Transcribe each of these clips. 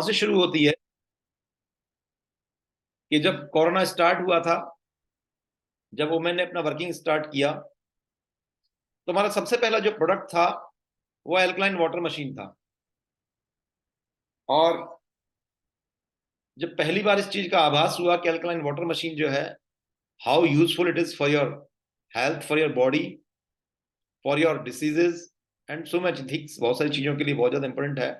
से शुरू होती है कि जब कोरोना स्टार्ट हुआ था, जब वो मैंने अपना वर्किंग स्टार्ट किया, तो हमारा सबसे पहला जो प्रोडक्ट था वो एल्कलाइन वाटर मशीन था। और जब पहली बार इस चीज का आभास हुआ कि एल्कलाइन वाटर मशीन जो है, how useful it is for your health, for your body, for your diseases and so much things, बहुत सारी चीजों के लिए बहुत ज्यादा इंपॉर्टेंट है।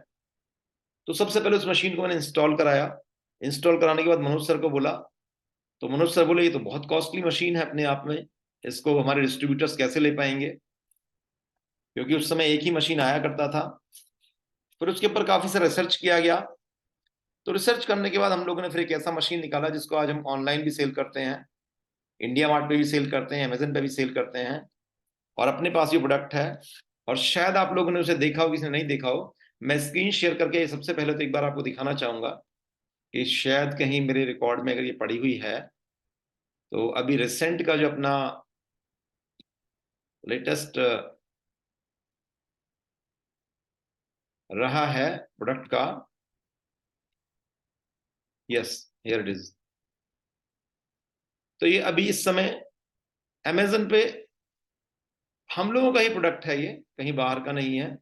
तो सबसे पहले उस मशीन को मैंने इंस्टॉल कराया। इंस्टॉल कराने के बाद मनोज सर को बोला, तो मनोज सर बोले ये तो बहुत कॉस्टली मशीन है अपने आप में, इसको हमारे डिस्ट्रीब्यूटर्स कैसे ले पाएंगे, क्योंकि उस समय एक ही मशीन आया करता था। फिर उसके ऊपर काफी सारा रिसर्च किया गया। तो रिसर्च करने के बाद हम लोगों ने फिर एक ऐसा मशीन निकाला जिसको आज हम ऑनलाइन भी सेल करते हैं, इंडिया मार्ट पे भी सेल करते हैं, अमेजन पे भी सेल करते हैं, और अपने पास ये प्रोडक्ट है। और शायद आप लोगों ने उसे देखा हो, किसी ने नहीं देखा हो। मैं स्क्रीन शेयर करके सबसे पहले तो एक बार आपको दिखाना चाहूंगा कि शायद कहीं मेरे रिकॉर्ड में अगर ये पड़ी हुई है। तो अभी रिसेंट का जो अपना लेटेस्ट रहा है प्रोडक्ट का, यस, हियर इट इज। तो ये अभी इस समय अमेजन पे हम लोगों का ही प्रोडक्ट है, ये कहीं बाहर का नहीं है।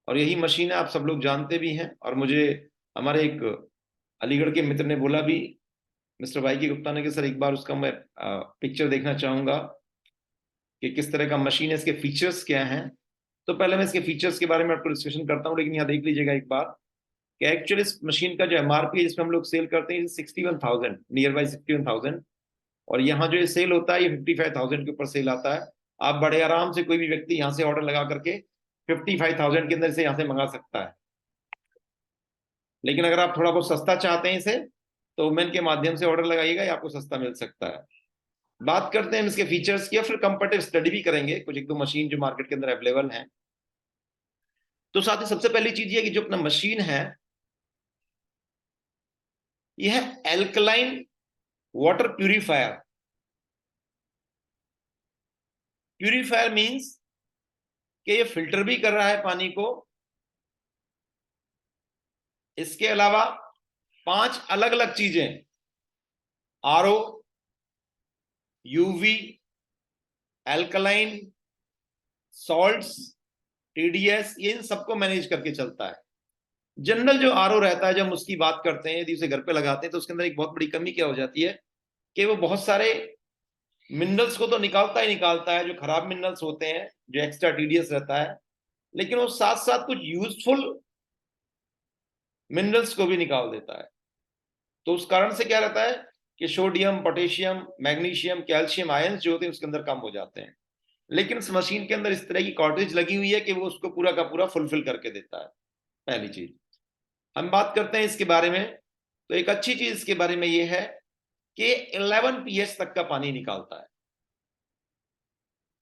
और यही मशीन है, आप सब लोग जानते भी हैं। और मुझे हमारे एक अलीगढ़ के मित्र ने बोला भी, मिस्टर वाई के गुप्ता ने, कि सर एक बार उसका मैं पिक्चर देखना चाहूंगा कि किस तरह का मशीन है, इसके फीचर्स क्या हैं। तो पहले मैं इसके फीचर्स के बारे में आपको डिस्कशन करता हूँ, लेकिन यहाँ देख लीजिएगा एक बार कि एक्चुअली इस मशीन का जो एमआरपी है जिसमें हम लोग सेल करते हैं 61,000, नियर बाई 61,000। और यहाँ जो ये सेल होता है ये 55,000 के ऊपर सेल आता है। आप बड़े आराम से कोई भी व्यक्ति यहाँ से ऑर्डर लगा करके 55,000 के अंदर से यहाँ से मंगा सकता है। लेकिन अगर आप थोड़ा बहुत सस्ता चाहते हैं इसे, तो वुमेन के माध्यम से ऑर्डर लगाइएगा, ये आपको सस्ता मिल सकता है। बात करते हैं इसके फीचर्स की, और फिर कंपेरेटिव स्टडी भी करेंगे कुछ एक दो मशीन जो मार्केट के अंदर अवेलेबल हैं। तो साथ ही सबसे पहली चीज ये कि जो अपना मशीन है यह है alkaline water purifier. Purifier means कि ये फिल्टर भी कर रहा है पानी को। इसके अलावा 5 अलग अलग चीजें, RO, UV, alkaline, salts, TDS, ये इन सबको मैनेज करके चलता है। जनरल जो आरओ रहता है, जब हम उसकी बात करते हैं, यदि उसे घर पे लगाते हैं, तो उसके अंदर एक बहुत बड़ी कमी क्या हो जाती है कि वो बहुत सारे मिनरल्स को तो निकालता ही निकालता है, जो खराब मिनरल्स होते हैं, जो एक्स्ट्रा टीडीएस रहता है, लेकिन वो साथ साथ कुछ यूजफुल मिनरल्स को भी निकाल देता है। तो उस कारण से क्या रहता है कि sodium, potassium, magnesium, calcium ions जो होते हैं उसके अंदर कम हो जाते हैं। लेकिन इस मशीन के अंदर इस तरह की कार्ट्रिज लगी हुई है कि वो उसको पूरा का पूरा फुलफिल करके देता है। पहली चीज हम बात करते हैं इसके बारे में, तो एक अच्छी चीज इसके बारे में ये है कि 11 पीएच तक का पानी निकालता है।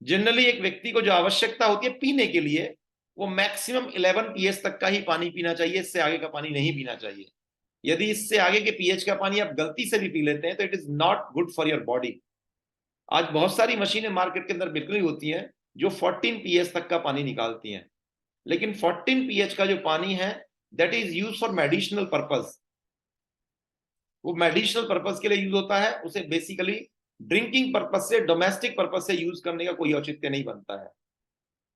जनरली एक व्यक्ति को जो आवश्यकता होती है पीने के लिए, वो मैक्सिमम 11 पीएच तक का ही पानी पीना चाहिए, इससे आगे का पानी नहीं पीना चाहिए। यदि इससे आगे के पीएच का पानी आप गलती से भी पी लेते हैं तो it is not good for your body. आज बहुत सारी मशीनें मार्केट के अंदर बिक्री होती हैं जो 14 पीएच तक का पानी निकालती हैं, लेकिन 14 पीएच का जो पानी है that is use for medicinal purpose. वो मेडिसिनल पर्पज के लिए यूज होता है, उसे बेसिकली ड्रिंकिंग पर्पज से, डोमेस्टिक पर्पज से यूज करने का कोई औचित्य नहीं बनता है।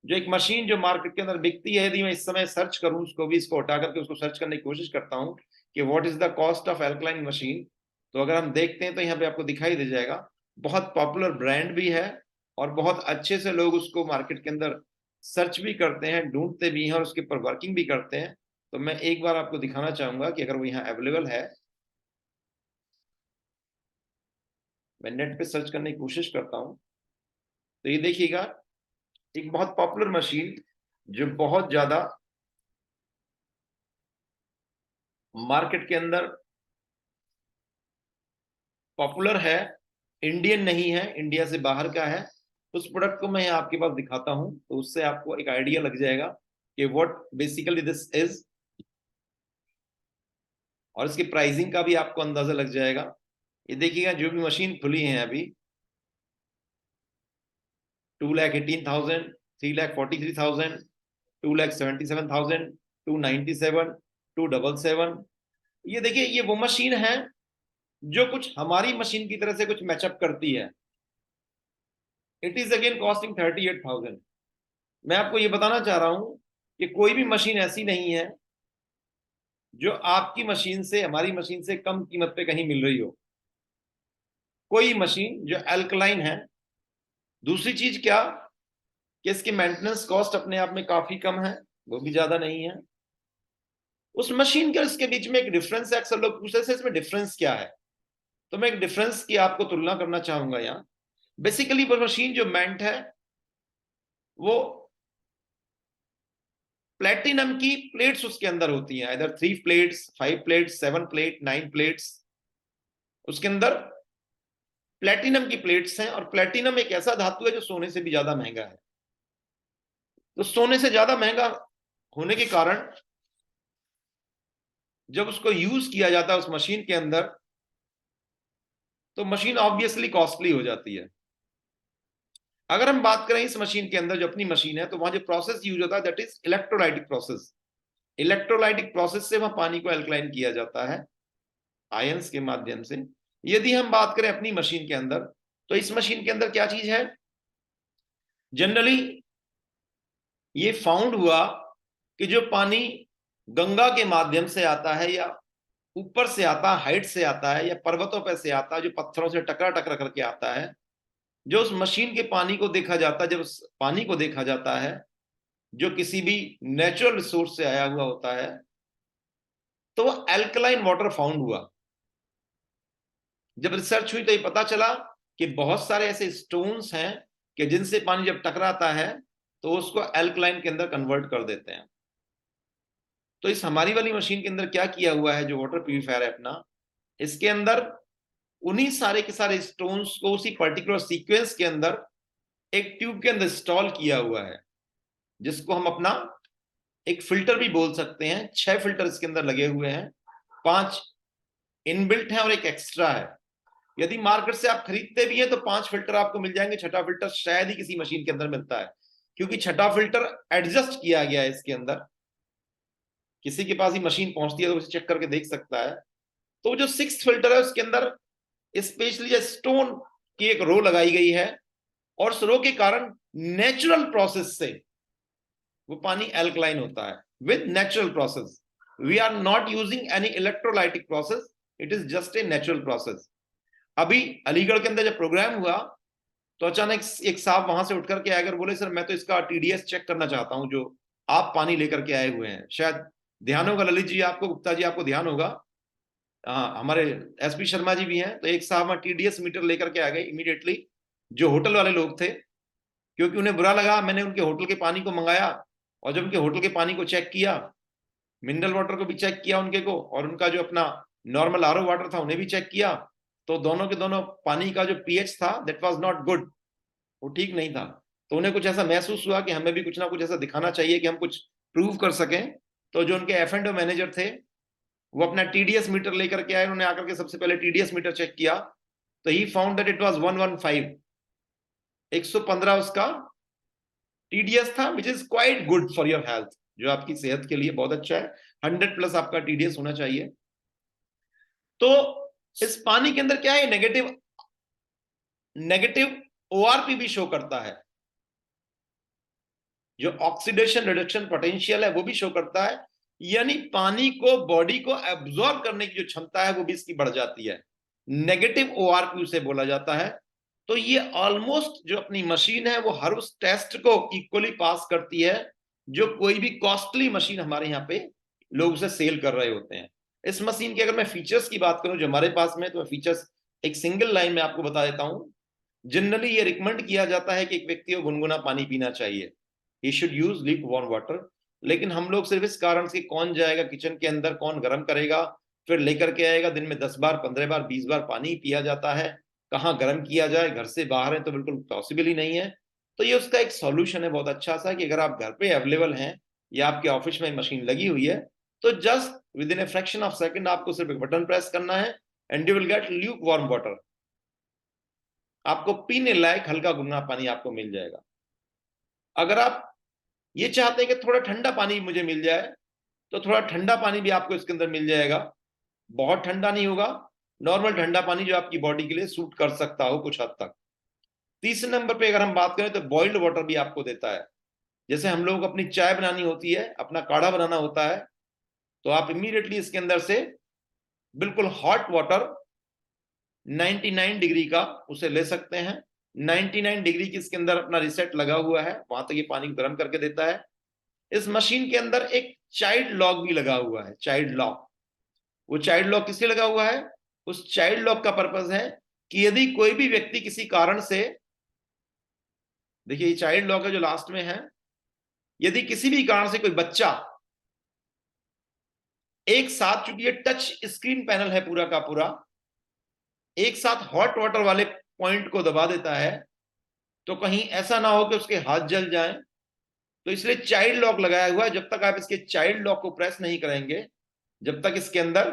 जो एक मशीन जो मार्केट के अंदर बिकती है, यदि मैं इस समय सर्च करूं उसको भी, इसको हटा करके उसको सर्च करने की कोशिश करता हूं कि what is the cost of alkaline machine, तो अगर हम देखते हैं तो यहाँ पे आपको दिखाई दे जाएगा। बहुत पॉपुलर ब्रांड भी है और बहुत अच्छे से लोग उसको मार्केट के अंदर सर्च भी करते हैं, ढूंढते भी हैं और उसके ऊपर वर्किंग भी करते हैं। तो मैं एक बार आपको दिखाना चाहूंगा कि अगर वो यहाँ अवेलेबल है, मैं नेट पे सर्च करने की कोशिश करता हूँ। तो ये देखिएगा, एक बहुत पॉपुलर मशीन जो बहुत ज्यादा मार्केट के अंदर पॉपुलर है, इंडियन नहीं है, इंडिया से बाहर का है। उस प्रोडक्ट को मैं यहाँ आपके पास दिखाता हूँ, तो उससे आपको एक आइडिया लग जाएगा कि व्हाट बेसिकली दिस इज, और इसकी प्राइसिंग का भी आपको अंदाजा लग जाएगा। ये देखिएगा, जो भी मशीन खुली है अभी, 2,18,000, 3,43,000, 2,77,000, 297, 277, ये देखिए, ये वो मशीन है जो कुछ हमारी मशीन की तरह से कुछ मैचअप करती है। It is again costing 38,000। मैं आपको ये बताना चाह रहा हूं कि कोई भी मशीन ऐसी नहीं है जो आपकी मशीन से, हमारी मशीन से कम कीमत पे कहीं मिल रही हो। कोई मशीन जो अल्कलाइन है। दूसरी चीज क्या, कि इसकी मेंटेनेंस कॉस्ट अपने आप में काफी कम है, वो भी ज्यादा नहीं है। उस मशीन के इसके बीच में एक डिफरेंस है। अक्सर लोग पूछते हैं इसमें डिफरेंस क्या है, तो मैं एक डिफरेंस की आपको तुलना करना चाहूंगा यहाँ। बेसिकली वो मशीन जो मेंट है, वो प्लेटिनम की प्लेट्स उसके अंदर होती हैं, इधर 3 प्लेट्स, 5 प्लेट्स, 7 प्लेट, 9 प्लेट्स। उसके अंदर प्लेटिनम की प्लेट्स हैं, और प्लेटिनम एक ऐसा धातु है जो सोने से भी ज्यादा महंगा है। तो सोने से ज्यादा महंगा होने के कारण जब उसको यूज किया जाता है उस मशीन के अंदर, तो मशीन ऑब्वियसली कॉस्टली हो जाती है। अगर हम बात करें इस मशीन के अंदर, जो अपनी मशीन है, तो वहां जो प्रोसेस यूज होता है that is electrolytic process. Electrolytic process से वहां पानी को अल्कलाइन किया जाता है आयंस के माध्यम से। यदि हम बात करें अपनी मशीन के अंदर, तो इस मशीन के अंदर क्या चीज है, जनरली ये फाउंड हुआ कि जो पानी गंगा के माध्यम से आता है, या ऊपर से आता है, हाइट से आता है, या पर्वतों पर से आता है, जो पत्थरों से टकरा टकरा करके आता है, जो उस मशीन के पानी को देखा जाता है, जब उस पानी को देखा जाता है जो किसी भी नेचुरल रिसोर्स से आया हुआ होता है, तो वो एल्कलाइन वाटर फाउंड हुआ। जब रिसर्च हुई तो ये पता चला कि बहुत सारे ऐसे स्टोन्स हैं कि जिनसे पानी जब टकराता है तो उसको एल्कलाइन के अंदर कन्वर्ट कर देते हैं। तो इस हमारी वाली मशीन के अंदर क्या किया हुआ है, जो वाटर प्यूरिफायर है अपना, इसके अंदर उन्हीं सारे के सारे स्टोन्स को उसी पर्टिकुलर सीक्वेंस के अंदर एक ट्यूब के अंदर इंस्टॉल किया हुआ है, जिसको हम अपना एक फिल्टर भी बोल सकते हैं। 6 फिल्टर इसके अंदर लगे हुए हैं, 5 इनबिल्ट हैं और एक एक्स्ट्रा है। यदि मार्केट से आप खरीदते भी हैं तो 5 फिल्टर आपको मिल जाएंगे, छठा फिल्टर शायद ही किसी मशीन के अंदर मिलता है, क्योंकि छठा फिल्टर एडजस्ट किया गया है इसके अंदर। किसी के पास ही मशीन पहुंचती है तो उसे चेक करके देख सकता है। तो जो 6 फिल्टर है उसके अंदर स्पेशली स्टोन की एक रो लगाई गई है, और उस रो के कारण नेचुरल प्रोसेस से वो पानी एल्कलाइन होता है with natural process. We are not using any electrolytic process, it is just a natural process. अभी अलीगढ़ के अंदर जब प्रोग्राम हुआ तो अचानक एक साहब वहां से उठ करके आकर बोले, सर मैं तो इसका टीडीएस चेक करना चाहता हूं जो आप पानी लेकर के आए हुए हैं। शायद ध्यान होगा ललित जी आपको, गुप्ता जी आपको ध्यान होगा, हमारे एसपी शर्मा जी भी हैं। तो एक साहब टीडीएस मीटर लेकर के आ गए इमीडिएटली, जो होटल वाले लोग थे, क्योंकि उन्हें बुरा लगा। मैंने उनके होटल के पानी को मंगाया, और जब उनके होटल के पानी को चेक किया, मिनरल वाटर को भी चेक किया उनके को, और उनका जो अपना नॉर्मल आरओ वाटर था उन्हें भी चेक किया, तो दोनों के दोनों पानी का जो पीएच था दैट वाज नॉट गुड, वो ठीक नहीं था। तो उन्हें कुछ ऐसा महसूस हुआ कि हमें भी कुछ ना कुछ ऐसा दिखाना चाहिए कि हम कुछ प्रूव कर सकें। तो जो उनके F&O मैनेजर थे, वो अपना टीडीएस मीटर लेकर के आए। उन्होंने आकर के सबसे पहले टीडीएस मीटर चेक किया, तो he found that it was 115, 115 उसका टीडीएस था, which is quite good for your health, जो आपकी सेहत के लिए बहुत अच्छा है। 100+ आपका टीडीएस होना चाहिए। तो इस पानी के अंदर क्या है, नेगेटिव नेगेटिव ओआरपी भी शो करता है, जो ऑक्सीडेशन रिडक्शन पोटेंशियल है वो भी शो करता है। यानी पानी को बॉडी को एब्जॉर्ब करने की जो क्षमता है वो भी इसकी बढ़ जाती है। नेगेटिव ओआरपी उसे बोला जाता है। तो ये ऑलमोस्ट जो अपनी मशीन है वो हर उस टेस्ट को इक्वली पास करती है जो कोई भी कॉस्टली मशीन हमारे यहाँ पे लोग उसे सेल कर रहे होते हैं। इस मशीन के अगर मैं फीचर्स की बात करूं जो हमारे पास में, तो मैं फीचर्स एक सिंगल लाइन में आपको बता देता हूं। जनरली ये रिकमेंड किया जाता है कि एक व्यक्ति को गुनगुना पानी पीना चाहिए, he should use lip warm water. लेकिन हम लोग सिर्फ इस कारण से, कौन जाएगा किचन के अंदर, कौन गर्म करेगा, फिर लेकर के आएगा, दिन में 10 बार, 15 बार, 20 बार पानी पिया जाता है, कहाँ गर्म किया जाए, घर से बाहर है तो बिल्कुल पॉसिबल ही नहीं है। तो ये उसका एक सॉल्यूशन है बहुत अच्छा सा, कि अगर आप घर पे अवेलेबल हैं या आपके ऑफिस में मशीन लगी हुई है, तो just with in a fraction of second आपको सिर्फ एक बटन प्रेस करना है and you will get Luke warm water. आपको पीने लायक हल्का गुनगुना पानी आपको मिल जाएगा। अगर आप ये चाहते हैं कि थोड़ा ठंडा पानी मुझे मिल जाए, तो थोड़ा ठंडा पानी भी आपको इसके अंदर मिल जाएगा। बहुत ठंडा नहीं होगा, नॉर्मल ठंडा पानी जो आपकी बॉडी के लिए सूट कर सकता हो कुछ हद तक। तीसरे नंबर पे अगर हम बात करें तो बॉइल्ड वाटर भी आपको देता है। जैसे हम लोग अपनी चाय बनानी होती है, अपना काढ़ा बनाना होता है, तो आप इमीडिएटली इसके अंदर से बिल्कुल हॉट वाटर 99 डिग्री का उसे ले सकते हैं। 99 डिग्री की इसके अंदर अपना रिसेट लगा हुआ है, वहां तक ये पानी को गर्म करके देता है। इस मशीन के अंदर एक चाइल्ड लॉक भी लगा हुआ है, चाइल्ड लॉक। वो चाइल्ड लॉक किसलिए लगा हुआ है? उस चाइल्ड लॉक का पर्पज है कि यदि कोई भी व्यक्ति किसी कारण से, देखिए ये चाइल्ड लॉक है जो लास्ट में है, यदि किसी भी कारण से कोई बच्चा एक साथ, चूंकि ये टच स्क्रीन पैनल है पूरा का पूरा, एक साथ हॉट वाटर वाले पॉइंट को दबा देता है, तो कहीं ऐसा ना हो कि उसके हाथ जल जाएं, तो इसलिए चाइल्ड लॉक लगाया हुआ है। जब तक आप इसके चाइल्ड लॉक को प्रेस नहीं करेंगे, जब तक इसके अंदर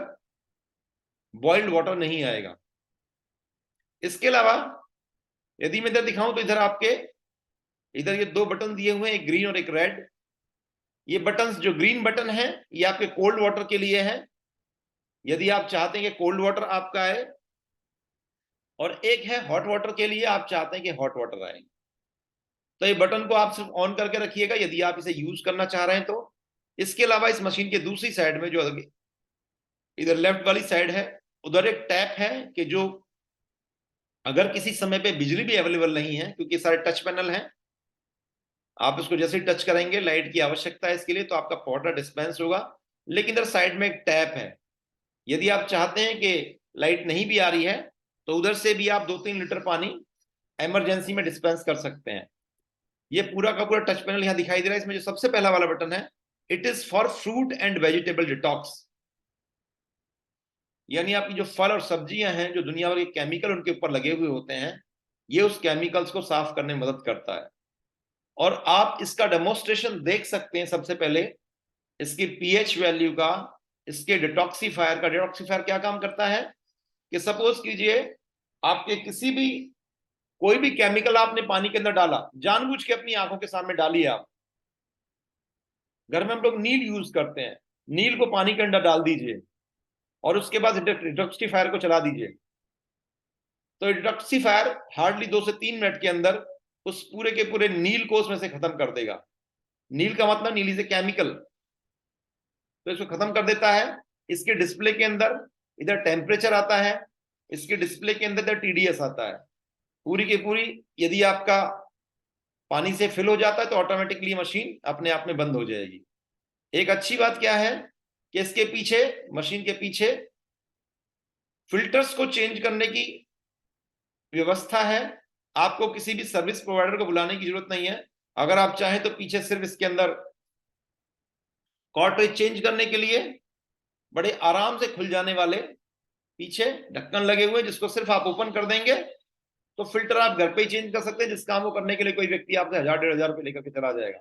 बॉइल्ड वाटर नहीं आएगा। इसके अलावा यदि मैं इधर दिखाऊं तो इधर आपके, इधर ये दो बटन दिए हुए हैं, एक ग्रीन और एक रेड। ये बटन, जो ग्रीन बटन है, ये आपके कोल्ड वाटर के लिए है, यदि आप चाहते हैं कि कोल्ड वाटर आपका आए, और एक है हॉट वाटर के लिए, आप चाहते हैं कि हॉट वाटर आए। तो ये बटन को आप सिर्फ ऑन करके रखिएगा यदि आप इसे यूज करना चाह रहे हैं तो। इसके अलावा इस मशीन के दूसरी साइड में, जो इधर लेफ्ट वाली साइड है, उधर एक टैप है कि जो अगर किसी समय पे बिजली भी अवेलेबल नहीं है, क्योंकि सारे टच पैनल हैं, आप इसको जैसे ही टच करेंगे, लाइट की आवश्यकता है इसके लिए, तो आपका वाटर डिस्पेंस होगा। लेकिन इधर साइड में एक टैप है, यदि आप चाहते हैं कि लाइट नहीं भी आ रही है तो उधर से भी आप 2-3 लीटर पानी इमरजेंसी में डिस्पेंस कर सकते हैं। ये पूरा का पूरा टच पैनल यहां दिखाई दे रहा है। इसमें जो सबसे पहला वाला बटन है, it is for fruit and vegetable detox, यानी आपकी जो फल और सब्जियां हैं, जो दुनिया भर के केमिकल उनके ऊपर लगे हुए होते हैं, ये उस केमिकल्स को साफ करने में मदद करता है। और आप इसका डेमोन्स्ट्रेशन देख सकते हैं सबसे पहले इसकी पीएच वैल्यू का, इसके डिटॉक्सीफायर का। डिटॉक्सीफायर क्या काम करता है कि सपोज कीजिए आपके किसी भी, कोई भी केमिकल आपने पानी के अंदर डाला, जानबूझ के अपनी आंखों के सामने डालिए आप। घर में हम लोग नील यूज करते हैं, नील को पानी के अंदर डाल दीजिए और उसके बाद डिटॉक्सीफायर को चला दीजिए, तो डिटॉक्सीफायर हार्डली 2 से 3 मिनट के अंदर उस पूरे के पूरे नील को उसमें से खत्म कर देगा। नील का मतलब, नील इज ए केमिकल, तो इसको खत्म कर देता है। इसके डिस्प्ले के अंदर इधर टेम्परेचर आता है, इसके डिस्प्ले के अंदर इधर टीडीएस आता है। पूरी की पूरी, यदि आपका पानी से फिल हो जाता है तो ऑटोमेटिकली मशीन अपने आप में बंद हो जाएगी। एक अच्छी बात क्या है कि इसके पीछे, मशीन के पीछे फिल्टर्स को चेंज करने की व्यवस्था है। आपको किसी भी सर्विस प्रोवाइडर को बुलाने की जरूरत नहीं है। अगर आप चाहें तो पीछे सिर्फ इसके अंदर कार्ट्रिज चेंज करने के लिए बड़े आराम से खुल जाने वाले पीछे ढक्कन लगे हुए, जिसको सिर्फ आप ओपन कर देंगे तो फिल्टर आप घर पे ही चेंज कर सकते हैं, जिस काम को करने के लिए कोई व्यक्ति आपसे 1000-1500 रुपए लेकर के चला जाएगा।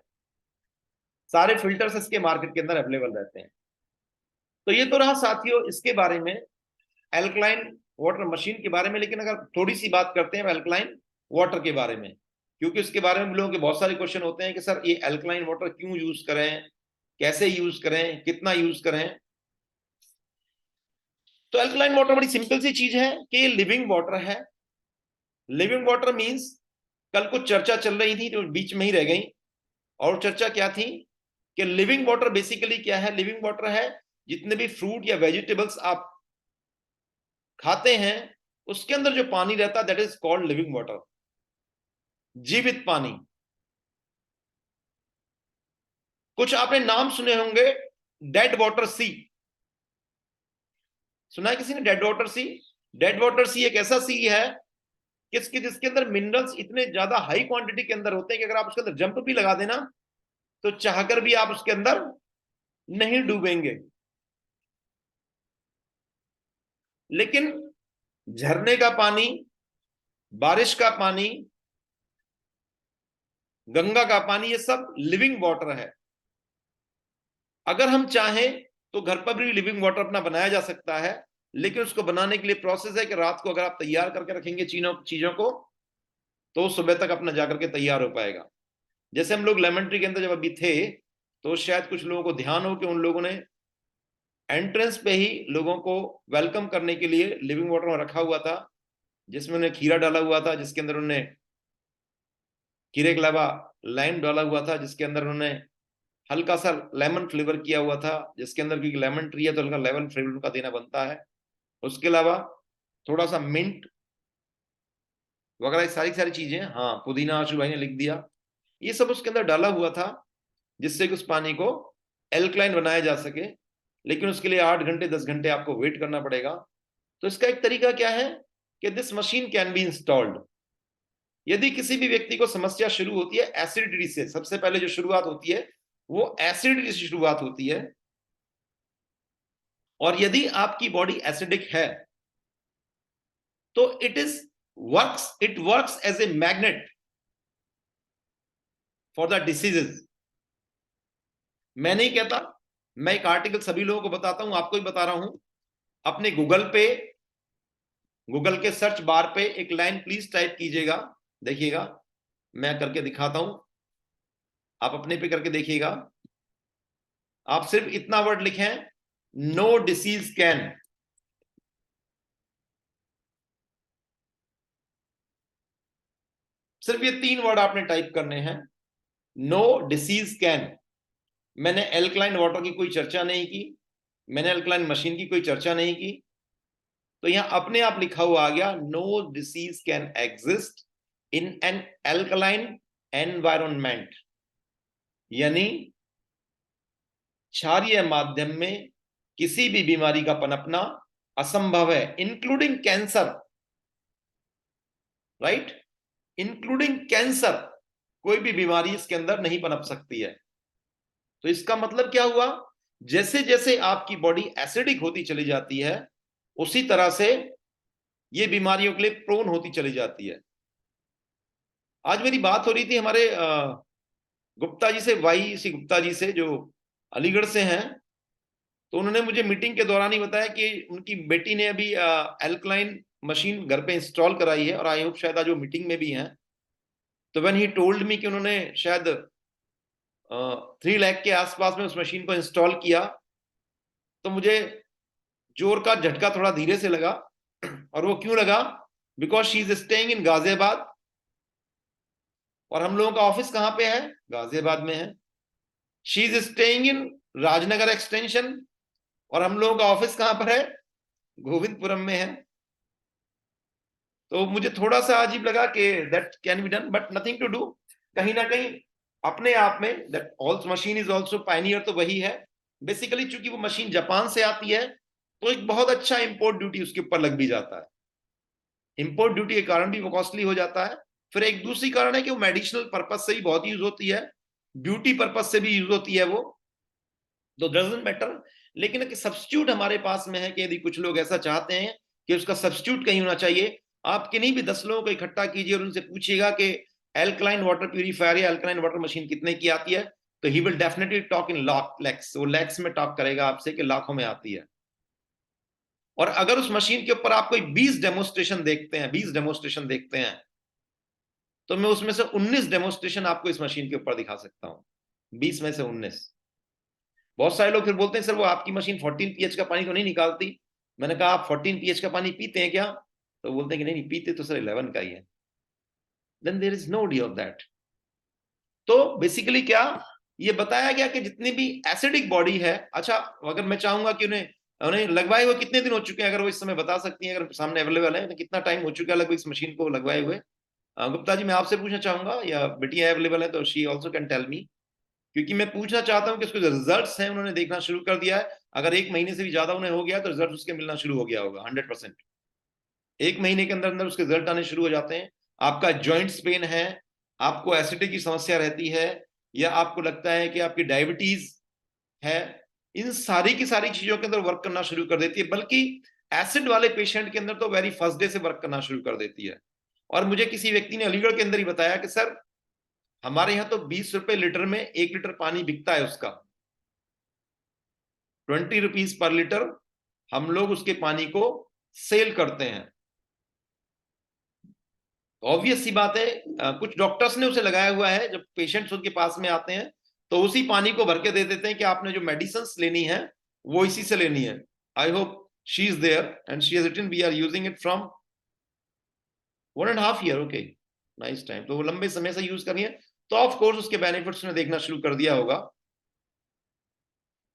सारे फिल्टर्स इसके मार्केट के अंदर अवेलेबल रहते हैं। तो ये तो रहा साथियों इसके बारे में, एल्कलाइन वाटर मशीन के बारे में। लेकिन अगर थोड़ी सी बात करते हैं एल्कलाइन वाटर के बारे में, क्योंकि उसके बारे में लोगों के बहुत सारे क्वेश्चन होते हैं कि सर ये एल्कलाइन वाटर क्यों यूज करें, कैसे यूज करें, कितना यूज करें। तो एल्कलाइन वाटर बड़ी सिंपल सी चीज है कि ये लिविंग वाटर है। लिविंग वाटर मींस, कल कुछ चर्चा चल रही थी जो बीच में ही रह गई, और चर्चा क्या थी कि लिविंग वाटर बेसिकली क्या है? लिविंग वाटर है जितने भी फ्रूट या वेजिटेबल्स आप खाते हैं उसके अंदर जो पानी रहता है, that is called living water, जीवित पानी। कुछ आपने नाम सुने होंगे, डेड वाटर सी, सुना है किसी ने डेड वाटर सी? डेड वाटर सी एक ऐसा सी है किसके जिसके अंदर मिनरल्स इतने ज्यादा हाई क्वांटिटी के अंदर होते हैं कि अगर आप उसके अंदर जंप भी लगा देना तो चाहकर भी आप उसके अंदर नहीं डूबेंगे। लेकिन झरने का पानी, बारिश का पानी, गंगा का पानी, ये सब लिविंग वाटर है। अगर हम चाहें तो घर पर भी लिविंग वाटर अपना बनाया जा सकता है, लेकिन उसको बनाने के लिए प्रोसेस है कि रात को अगर आप तैयार करके रखेंगे चीजों को, तो सुबह तक अपना जाकर के तैयार हो पाएगा। जैसे हम लोग लेमन ट्री के अंदर जब अभी थे, तो शायद कुछ लोगों को ध्यान हो कि उन लोगों ने एंट्रेंस पे ही लोगों को वेलकम करने के लिए लिविंग वाटर में रखा हुआ था, जिसमें उन्हें खीरा डाला हुआ था, जिसके अंदर उन्होंने खीरे के अलावा लाइम डाला हुआ था, जिसके अंदर उन्होंने हल्का सा लेमन फ्लेवर किया हुआ था, जिसके अंदर क्योंकि लेमन ट्री है तो हल्का लेमन फ्लेवर का देना बनता है। उसके अलावा थोड़ा सा मिंट वगैरह सारी सारी चीजें, हाँ पुदीना आशु भाई ने लिख दिया, ये सब उसके अंदर डाला हुआ था, जिससे कि उस पानी को एल्कलाइन बनाया जा सके। लेकिन उसके लिए 8 घंटे 10 घंटे आपको वेट करना पड़ेगा। तो इसका एक तरीका क्या है कि this machine can be installed. यदि किसी भी व्यक्ति को समस्या शुरू होती है एसिडिटी से, सबसे पहले जो शुरुआत होती है वो एसिडिटी से शुरुआत होती है, और यदि आपकी बॉडी एसिडिक है तो it works as a magnet for the diseases. मैं नहीं कहता, मैं एक आर्टिकल सभी लोगों को बताता हूं, आपको भी बता रहा हूं। अपने गूगल के सर्च बार पे एक लाइन प्लीज टाइप कीजिएगा, देखिएगा मैं करके दिखाता हूं, आप अपने पे करके देखिएगा। आप सिर्फ इतना वर्ड लिखें, नो डिसीज कैन। सिर्फ ये 3 वर्ड आपने टाइप करने हैं, नो डिसीज कैन। मैंने एल्कलाइन वाटर की कोई चर्चा नहीं की, मैंने एल्कलाइन मशीन की कोई चर्चा नहीं की, तो यहां अपने आप लिखा हुआ आ गया, no disease can exist in an alkaline environment, यानी क्षारीय माध्यम में किसी भी बीमारी का पनपना असंभव है, including cancer, right, including cancer, कोई भी बीमारी इसके अंदर नहीं पनप सकती है। तो इसका मतलब क्या हुआ, जैसे जैसे आपकी बॉडी एसिडिक होती चली जाती है उसी तरह से ये बीमारियों के लिए प्रोन होती चली जाती है। आज मेरी बात हो रही थी हमारे गुप्ता जी से, वाई सी गुप्ता जी से, जो अलीगढ़ से हैं। तो उन्होंने मुझे मीटिंग के दौरान ही बताया कि उनकी बेटी ने अभी एल्कलाइन मशीन घर पे इंस्टॉल कराई है, और आई होप शायद आज वो मीटिंग में भी हैं। तो व्हेन ही टोल्ड मी कि उन्होंने शायद 3 लाख के आसपास में उस मशीन को इंस्टॉल किया, तो मुझे जोर का झटका थोड़ा धीरे से लगा। और वो क्यों लगा, because she is staying in Ghaziabad, और हम लोगों का ऑफिस कहां पे है, गाजियाबाद में है। She is staying in Rajnagar extension, और हम लोगों का ऑफिस कहां पर है, गोविंदपुरम में है। तो मुझे थोड़ा सा अजीब लगा कि that can be done, but nothing to do. कहीं ना कहीं अपने आप में that also machine is also pioneer, तो वही है बेसिकली। चूंकि वो मशीन जापान से आती है तो एक बहुत अच्छा इंपोर्ट ड्यूटी उसके ऊपर लग भी जाता है, इंपोर्ट ड्यूटी के कारण भी वो कॉस्टली हो जाता है। फिर एक दूसरी कारण है कि वो मेडिसिनल पर्पज से भी बहुत यूज होती है, ब्यूटी पर्पज से भी यूज होती है वो, तो डजंट मैटर। लेकिन सब्स्टिट्यूट हमारे पास में है कि यदि कुछ लोग ऐसा चाहते हैं कि उसका सब्स्टिट्यूट कहीं होना चाहिए, आप किन्हीं भी 10 लोगों को इकट्ठा कीजिए और उनसे पूछिएगा कि एल्कलाइन वाटर प्यूरिफायर या एल्कलाइन वाटर मशीन कितने की आती है, तो he will definitely talk in lakhs, वो लैक्स में टॉक करेगा आपसे कि लाखों में आती है। और अगर उस मशीन के ऊपर आप कोई 20 डेमोस्ट्रेशन देखते हैं, तो मैं उसमें से 19 डेमोस्ट्रेशन आपको इस मशीन के ऊपर दिखा सकता हूं, 20 में से 19। बहुत सारे लोग फिर बोलते हैं सर वो आपकी मशीन 14 पीएच का पानी तो नहीं निकालती। मैंने कहा आप 14 पीएच का पानी पीते हैं क्या, तो बोलते हैं कि नहीं पीते तो सर 11 का ही है। Then there is no D of that. तो बेसिकली क्या ये बताया गया कि जितनी भी एसिडिक बॉडी है, अच्छा अगर मैं चाहूंगा कि उन्हें उन्हें लगवाए हुए कितने दिन हो चुके हैं, अगर वो इस समय बता सकती हैं, अगर सामने अवेलेबल है तो कितना टाइम हो चुका है लगभग इस मशीन को लगवाए हुए। गुप्ता जी मैं आपसे पूछना चाहूंगा, या बिटिया अवेलेबल है तो she also can tell me, क्योंकि मैं पूछना चाहता हूं कि उसके जो रिजल्ट्स हैं उन्होंने देखना शुरू कर दिया है। अगर 1 महीने से भी ज्यादा उन्हें हो गया तो रिजल्ट उसके मिलना शुरू हो गया होगा 100%। 1 महीने के अंदर अंदर उसके रिजल्ट आने शुरू हो जाते हैं। आपका जॉइंट्स पेन है, आपको एसिडिटी की समस्या रहती है, या आपको लगता है कि आपकी डायबिटीज है, इन सारी की सारी चीजों के अंदर वर्क करना शुरू कर देती है। बल्कि एसिड वाले पेशेंट के अंदर तो वेरी फर्स्ट डे से वर्क करना शुरू कर देती है। और मुझे किसी व्यक्ति ने अलीगढ़ के अंदर ही बताया कि सर हमारे यहाँ तो 20 रुपए लीटर में 1 लीटर पानी बिकता है, उसका 20 रुपीज पर लीटर हम लोग उसके पानी को सेल करते हैं। ऑब्वियस सी बात है, कुछ डॉक्टर्स ने उसे लगाया हुआ है, जब पेशेंट्स उनके पास में आते हैं तो उसी पानी को भर के दे देते हैं कि आपने जो मेडिसिन लेनी है वो इसी से लेनी है। I hope she is there and she has written we are using it from 1.5 year. Okay, nice time. तो वो लंबे समय से यूज कर रही है, तो ऑफ कोर्स उसके बेनिफिट्स ने देखना शुरू कर दिया होगा।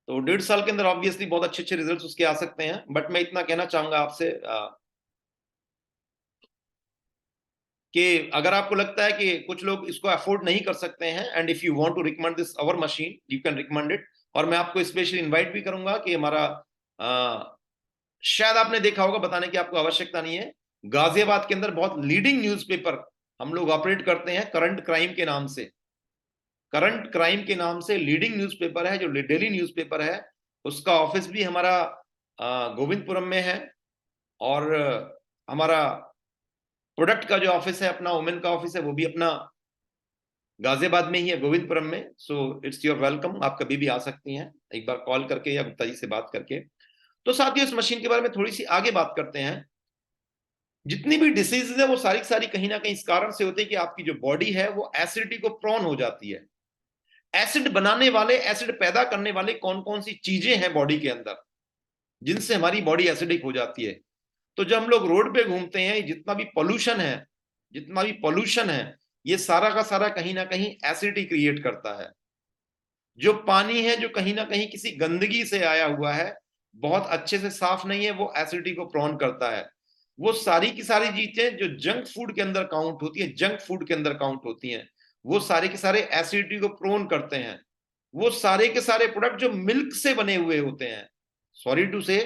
तो 1.5 साल के अंदर ऑब्वियसली बहुत अच्छे अच्छे रिजल्ट्स उसके आ सकते हैं। बट मैं इतना कहना चाहूंगा आपसे कि अगर आपको लगता है कि कुछ लोग इसको अफोर्ड नहीं कर सकते हैं, and if you want to recommend this our machine, you can recommend it. और मैं आपको स्पेशली इनवाइट भी करूंगा कि हमारा शायद आपने देखा होगा, बताने की आपको आवश्यकता नहीं है, गाजियाबाद के अंदर बहुत लीडिंग न्यूज़पेपर हम लोग ऑपरेट करते हैं करंट क्राइम के नाम से। करंट क्राइम के नाम से लीडिंग न्यूज़पेपर है, जो डेली न्यूज़पेपर है, उसका ऑफिस भी हमारा गोविंदपुरम में है। और हमारा प्रोडक्ट का जो ऑफिस है, अपना वुमेन का ऑफिस है, वो भी अपना गाजियाबाद में ही है, गोविंदपुरम में। सो इट्स योर वेलकम, आप कभी भी आ सकती हैं एक बार कॉल करके या गुप्ता जी से बात करके। तो साथियों, इस मशीन के बारे में थोड़ी सी आगे बात करते हैं। जितनी भी डिसीजेज है वो सारी सारी कहीं ना कहीं इस कारण से होती है कि आपकी जो बॉडी है वो एसिडिटी को प्रोन हो जाती है। एसिड बनाने वाले, एसिड पैदा करने वाले कौन कौन सी चीजें हैं बॉडी के अंदर जिनसे हमारी बॉडी एसिडिक हो जाती है। तो जब हम लोग रोड पे घूमते हैं, जितना भी पोल्यूशन है, जितना भी पोल्यूशन है, ये सारा का सारा कहीं ना कहीं एसिडिटी क्रिएट करता है। जो पानी है जो कहीं ना कहीं किसी गंदगी से आया हुआ है, बहुत अच्छे से साफ नहीं है, वो एसिडिटी को प्रोन करता है। वो सारी की सारी चीजें जो जंक फूड के अंदर काउंट होती है, जंक फूड के अंदर काउंट होती हैं, वो सारे के सारे एसिडिटी को प्रोन करते हैं। वो सारे के सारे प्रोडक्ट जो मिल्क से बने हुए होते हैं, सॉरी टू से,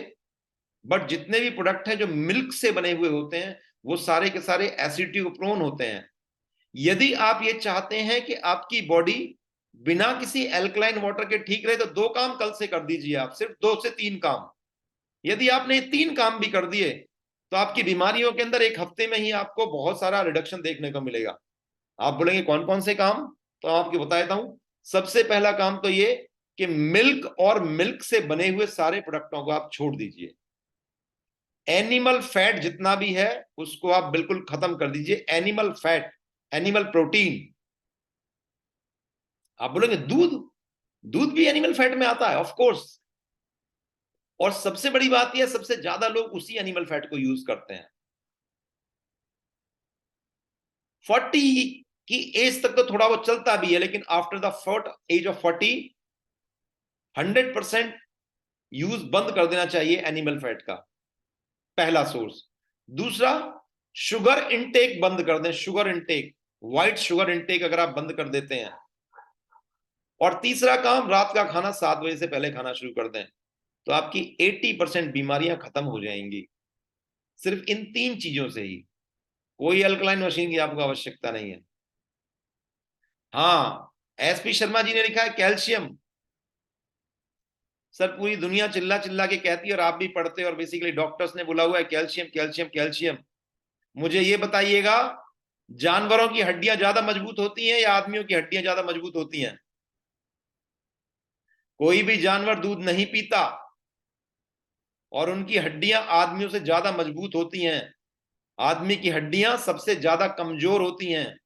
बट जितने भी प्रोडक्ट हैं जो मिल्क से बने हुए होते हैं, वो सारे के सारे एसिडिटी को प्रोन होते हैं। यदि आप ये चाहते हैं कि आपकी बॉडी बिना किसी एल्कलाइन वाटर के ठीक रहे, तो 2 काम कल से कर दीजिए आप, सिर्फ 2 से 3 काम। यदि आपने 3 काम भी कर दिए, तो आपकी बीमारियों के अंदर 1 हफ्ते में ही आपको बहुत सारा रिडक्शन देखने को मिलेगा। आप बोलेंगे कौन कौन से काम, तो आपको बता देता हूं। सबसे पहला काम तो ये कि मिल्क और मिल्क से बने हुए सारे प्रोडक्टों को आप छोड़ दीजिए। एनिमल फैट जितना भी है उसको आप बिल्कुल खत्म कर दीजिए। Animal fat, animal protein. आप बोलेंगे दूध, दूध भी एनिमल फैट में आता है, ऑफ कोर्स। और सबसे बड़ी बात यह, सबसे ज्यादा लोग उसी एनिमल फैट को यूज करते हैं। 40 की एज तक तो थोड़ा वो चलता भी है, लेकिन after the age of 40 100% use बंद कर देना चाहिए एनिमल फैट का, पहला सोर्स। दूसरा, शुगर इनटेक बंद कर दें। Sugar intake, white sugar intake अगर आप बंद कर देते हैं। और तीसरा काम, रात का खाना 7 बजे से पहले खाना शुरू कर दें, तो आपकी 80% बीमारियां खत्म हो जाएंगी, सिर्फ इन 3 चीजों से ही। कोई अल्कलाइन मशीन की आपको आवश्यकता नहीं है। हाँ, एसपी शर्मा जी ने लिखा है कैल्शियम। सर पूरी दुनिया चिल्ला चिल्ला के कहती है और आप भी पढ़ते हो, और बेसिकली डॉक्टर्स ने बोला हुआ है कैल्शियम कैल्शियम कैल्शियम। मुझे ये बताइएगा, जानवरों की हड्डियां ज्यादा मजबूत होती हैं या आदमियों की हड्डियां ज्यादा मजबूत होती हैं? कोई भी जानवर दूध नहीं पीता और उनकी हड्डियां आदमियों से ज्यादा मजबूत होती हैं। आदमी की हड्डियां सबसे ज्यादा कमजोर होती हैं।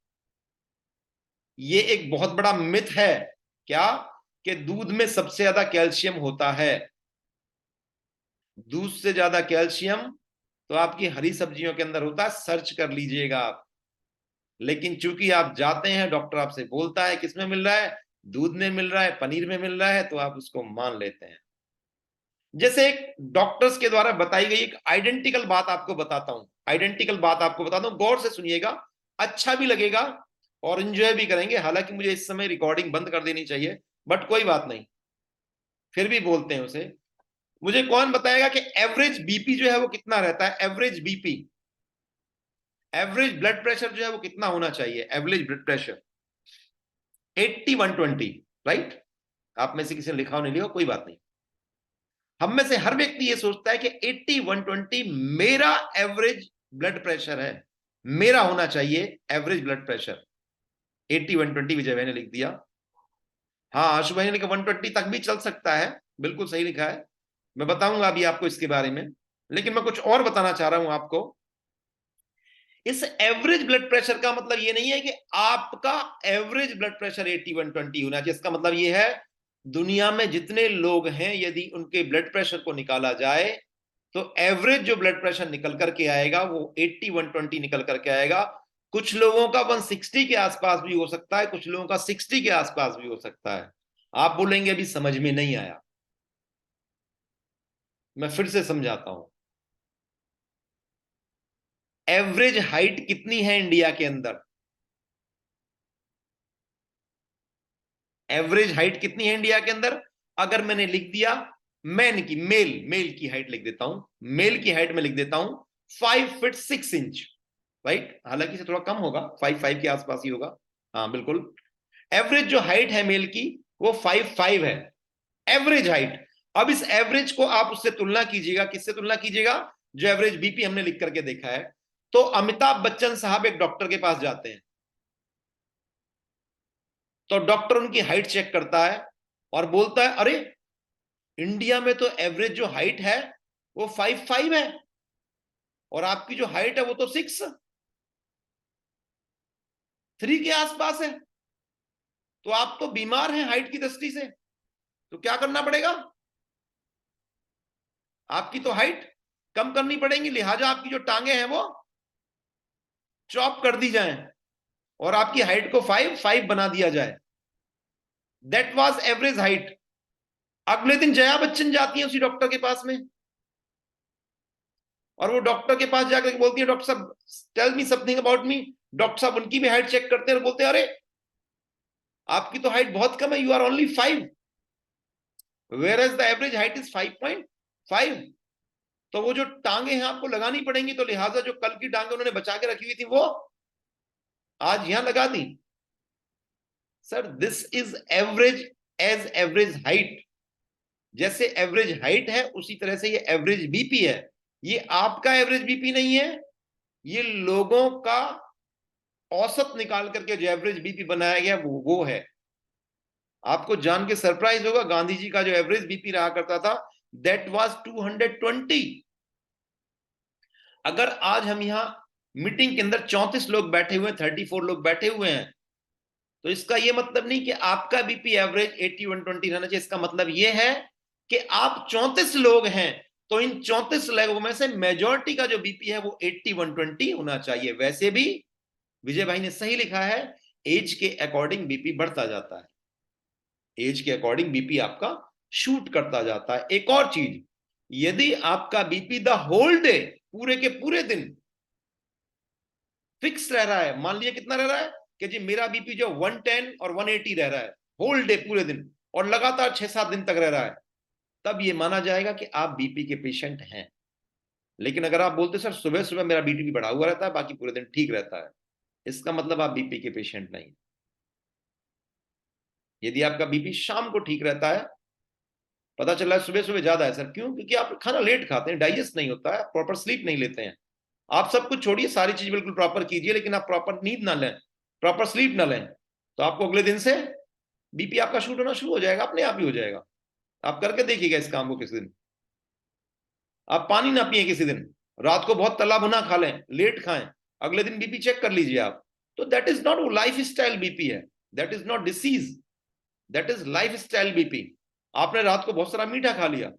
ये एक बहुत बड़ा मिथ है, क्या? कि दूध में सबसे ज्यादा कैल्शियम होता है। दूध से ज्यादा कैल्शियम तो आपकी हरी सब्जियों के अंदर होता है, सर्च कर लीजिएगा आप। लेकिन चूंकि आप जाते हैं, डॉक्टर आपसे बोलता है किसमें मिल रहा है, दूध में मिल रहा है, पनीर में मिल रहा है, तो आप उसको मान लेते हैं। जैसे एक डॉक्टर्स के द्वारा बताई गई एक आइडेंटिकल बात आपको बताता हूं, आइडेंटिकल बात आपको बताता हूं, गौर से सुनिएगा, अच्छा भी लगेगा और एंजॉय भी करेंगे। हालांकि मुझे इस समय रिकॉर्डिंग बंद कर देनी चाहिए, बट कोई बात नहीं, फिर भी बोलते हैं उसे। मुझे कौन बताएगा कि एवरेज बीपी जो है वो कितना रहता है? Average BP, average blood pressure जो है वो कितना होना चाहिए? Average blood pressure 80/120, right? आप में से किसी ने लिखा हो नहीं लिखा, कोई बात नहीं। हम में से हर व्यक्ति ये सोचता है कि 80/120 मेरा एवरेज ब्लड प्रेशर है, मेरा होना चाहिए एवरेज ब्लड प्रेशर। 80/120 विजय भाई ने लिख दिया। हाँ, आशु भाई ने लिखा 120 तक भी चल सकता है, बिल्कुल सही लिखा है। मैं बताऊंगा अभी आपको इसके बारे में, लेकिन मैं कुछ और बताना चाह रहा हूं आपको। इस एवरेज ब्लड प्रेशर का मतलब ये नहीं है कि आपका एवरेज ब्लड प्रेशर 80/120 होना चाहिए। इसका मतलब ये है दुनिया में जितने लोग हैं यदि उनके ब्लड प्रेशर को निकाला जाए तो एवरेज जो ब्लड प्रेशर निकल करके आएगा वो 80 120 निकल करके आएगा। कुछ लोगों का 160 के आसपास भी हो सकता है, कुछ लोगों का 60 के आसपास भी हो सकता है। आप बोलेंगे अभी समझ में नहीं आया, मैं फिर से समझाता हूं। एवरेज हाइट कितनी है इंडिया के अंदर? एवरेज हाइट कितनी है इंडिया के अंदर? अगर मैंने लिख दिया मैन की, मेल की हाइट लिख देता हूं, मेल की हाइट में लिख देता हूं 5 फीट 6 इंच, राइट? हालांकि से थोड़ा कम होगा, 5 के आसपास ही होगा। हाँ बिल्कुल, एवरेज जो हाइट है मेल की वो 5'5" है, एवरेज हाइट। अब इस एवरेज को आप उससे तुलना कीजिएगा, किससे तुलना कीजिएगा? जो एवरेज बीपी हमने लिख करके देखा है। तो अमिताभ बच्चन साहब एक डॉक्टर के पास जाते हैं, तो डॉक्टर उनकी हाइट चेक करता है और बोलता है अरे इंडिया में तो एवरेज जो हाइट है वो 5'5" है और आपकी जो हाइट है वो तो 6'3" के आसपास है। तो आप तो बीमार हैं हाइट की दृष्टि से, तो क्या करना पड़ेगा? आपकी तो हाइट कम करनी पड़ेगी, लिहाजा आपकी जो टांगे हैं वो चॉप कर दी जाए और आपकी हाइट को 5'5" बना दिया जाए। That was average height. अगले दिन जया बच्चन जाती है उसी डॉक्टर के पास में और वो डॉक्टर के पास जाकर बोलती है डॉक्टर साहब tell me something about me. Doctor साहब उनकी भी हाइट चेक करते हैं और बोलते हैं अरे आपकी तो हाइट बहुत कम है, you are only 5, whereas the average height is 5.5। तो वो जो टांगे हैं आपको लगानी पड़ेंगी, तो लिहाजा जो कल की टांगे उन्होंने बचा के रखी हुई थी वो आज यहां लगा दी। Sir this is average, as average height. जैसे एवरेज हाइट है उसी तरह से ये एवरेज बीपी है। ये आपका एवरेज बीपी नहीं है, ये लोगों का औसत निकाल करके जो एवरेज बीपी बनाया गया वो है। आपको जान के सरप्राइज होगा, गांधी जी का जो एवरेज बीपी रहा करता था दैट वाज 220। अगर आज हम यहाँ मीटिंग के अंदर 34 लोग बैठे हुए हैं, 34 लोग बैठे हुए हैं, तो इसका यह मतलब नहीं कि आपका बीपी एवरेज 80 120 रहना चाहिए। इसका मतलब यह है कि आप 34 लोग हैं तो इन 34 लोगों में से मेजॉरिटी का जो बीपी है वो 80 120 होना चाहिए। वैसे भी विजय भाई ने सही लिखा है, एज के अकॉर्डिंग बीपी बढ़ता जाता है, एज के अकॉर्डिंग बीपी आपका शूट करता जाता है। एक और चीज, यदि आपका बीपी द होल डे, पूरे के पूरे दिन फिक्स रह रहा है, मान लिया कितना रह रहा है कि जी मेरा बीपी जो 110 और 180 रह रहा है होल डे पूरे दिन और लगातार 6-7 दिन तक रह रहा है, तब ये माना जाएगा कि आप बीपी के पेशेंट हैं। लेकिन अगर आप बोलते सर सुबह सुबह मेरा बीपी बढ़ा हुआ रहता है बाकी पूरे दिन ठीक रहता है, इसका मतलब आप बीपी के पेशेंट नहीं। यदि आपका बीपी शाम को ठीक रहता है, पता चला है सुबह सुबह ज्यादा है सर, क्यों? क्योंकि आप खाना लेट खाते हैं, डाइजेस्ट नहीं होता है, प्रॉपर स्लीप नहीं लेते हैं। आप सब कुछ छोड़िए, सारी चीज बिल्कुल प्रॉपर कीजिए, लेकिन आप प्रॉपर नींद ना लें, प्रॉपर स्लीप ना लें, तो आपको अगले दिन से बीपी आपका शूट होना शुरू हो जाएगा, अपने आप ही हो जाएगा। आप करके देखिएगा इस काम को किसी दिन। आप पानी ना पिए किसी दिन, रात को बहुत तला भुना खा लें, लेट खाएं, अगले दिन बीपी चेक कर लीजिए आप। तो that is not lifestyle BP है, that is not disease, that is lifestyle BP. आपने रात को बहुत सारा मीठा खा लिया,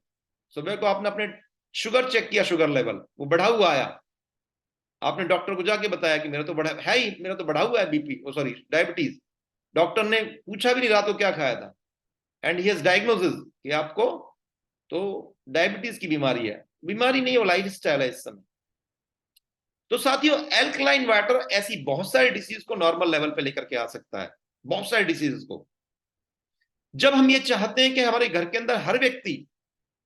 सुबह को आपने अपने शुगर चेक किया, शुगर लेवल वो बढ़ा हुआ आया, आपने डॉक्टर को जाके बताया कि मेरा तो बढ़ा है ही, मेरा तो बढ़ा हुआ है बीपी, ओ सॉरी डायबिटीज। डॉक्टर ने पूछा भी नहीं रात को क्या खाया था, एंड ही हैज डायग्नोसिस कि आपको तो डायबिटीज की बीमारी है। बीमारी नहीं, वो लाइफ स्टाइल है इस समय। तो साथियों एल्कलाइन वाटर ऐसी बहुत सारी डिसीज को नॉर्मल लेवल पे लेकर के आ सकता है, बहुत सारी डिसीज को। जब हम ये चाहते हैं कि हमारे घर के अंदर हर व्यक्ति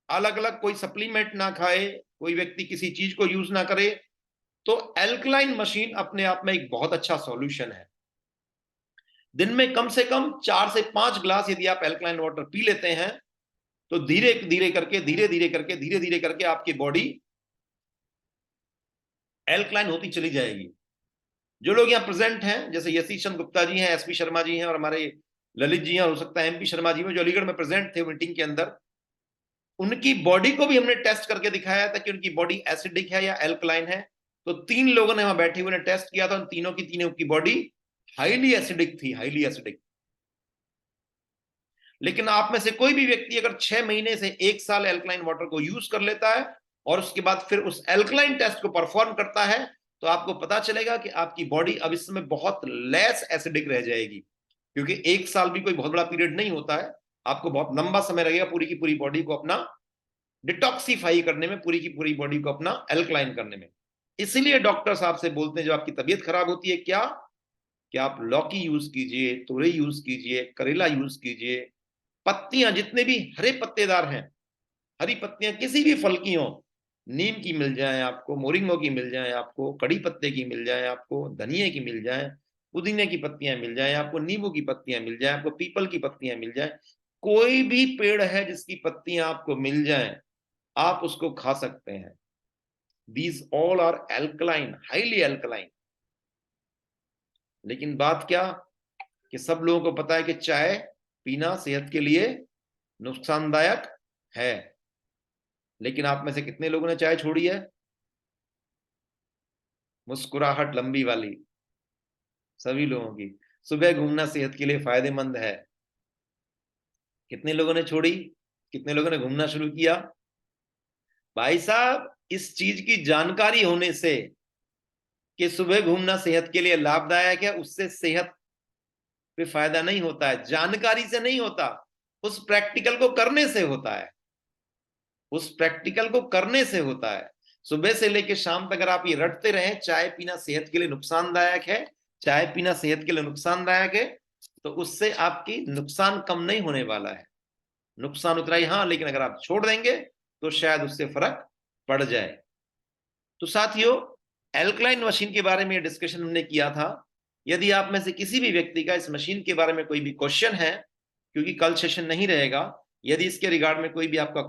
अलग अलग कोई सप्लीमेंट ना खाए, कोई व्यक्ति किसी चीज को यूज ना करे, तो एल्कलाइन मशीन अपने आप में एक बहुत अच्छा सॉल्यूशन है। दिन में कम से कम 4 से 5 ग्लास यदि आप एल्कलाइन वाटर पी लेते हैं तो धीरे धीरे करके धीरे धीरे करके आपकी बॉडी एल्कलाइन होती चली जाएगी। जो लोग यहाँ प्रेजेंट हैं जैसे यशीशन गुप्ता जी हैं, एसपी शर्मा जी हैं और हमारे ललित जी हैं, हो सकता है एमपी शर्मा जी में जो अलीगढ़ में प्रेजेंट थे मीटिंग के अंदर, उनकी बॉडी को भी हमने टेस्ट करके दिखाया था कि उनकी बॉडी एसिडिक है या एल्कलाइन है। तो 3 लोगों ने वहां बैठे हुए ने टेस्ट किया था, उन तीनों की बॉडी हाईली एसिडिक थी, हाईली एसिडिक। लेकिन आप में से कोई भी व्यक्ति अगर 6 महीने से 1 साल एल्कलाइन वाटर को यूज कर लेता है और उसके बाद फिर उस एल्कलाइन टेस्ट को परफॉर्म करता है, तो आपको पता चलेगा कि आपकी बॉडी अब इस समय बहुत लेस एसिडिक रह जाएगी, क्योंकि 1 साल भी कोई बहुत बड़ा पीरियड नहीं होता है। आपको बहुत लंबा समय लगेगा पूरी की पूरी बॉडी को अपना डिटॉक्सिफाई करने में, पूरी की पूरी बॉडी को अपना एल्कलाइन करने में। इसीलिए डॉक्टर साहब से बोलते हैं, जब आपकी तबीयत खराब होती है, क्या कि आप लौकी यूज कीजिए, तुरई यूज कीजिए, करेला यूज कीजिए, पत्तियां जितने भी हरे पत्तेदार हैं, हरी पत्तियां किसी भी फल की हो, नीम की मिल जाए आपको, मोरिंगो की मिल जाए आपको, कड़ी पत्ते की मिल जाए आपको, धनिया की मिल जाए, पुदीने की पत्तियां मिल जाए आपको, नींबू की पत्तियां मिल जाए आपको, पीपल की पत्तियां मिल जाए, कोई भी पेड़ है जिसकी पत्तियां आपको मिल जाए, आप उसको खा सकते हैं। These all are alkaline, highly alkaline. लेकिन बात क्या, कि सब लोगों को पता है कि चाय पीना सेहत के लिए नुकसानदायक है, लेकिन आप में से कितने लोगों ने चाय छोड़ी है? मुस्कुराहट लंबी वाली सभी लोगों की। सुबह घूमना सेहत के लिए फायदेमंद है, कितने लोगों ने छोड़ी? कितने लोगों ने घूमना शुरू किया? भाई साहब, इस चीज की जानकारी होने से कि सुबह घूमना सेहत के लिए लाभदायक है, उससे सेहत पे फायदा नहीं होता है, जानकारी से नहीं होता, उस प्रैक्टिकल को करने से होता है, उस प्रैक्टिकल को करने से होता है। सुबह से लेकर शाम तक अगर आप ये रटते रहें चाय पीना सेहत के लिए नुकसानदायक है, चाय पीना सेहत के लिए नुकसानदायक है, तो उससे आपकी नुकसान कम नहीं होने वाला है, नुकसान उतना ही। हाँ, लेकिन अगर आप छोड़ देंगे तो शायद उससे फर्क पड़ जाए। तो साथियों, एल्कलाइन मशीन के बारे में डिस्कशन हमने किया था। यदि आप में से किसी भी व्यक्ति का इस मशीन के बारे में कोई भी क्वेश्चन है, क्योंकि कल सेशन नहीं रहेगा, यदि इसके रिगार्ड में कोई भी आपका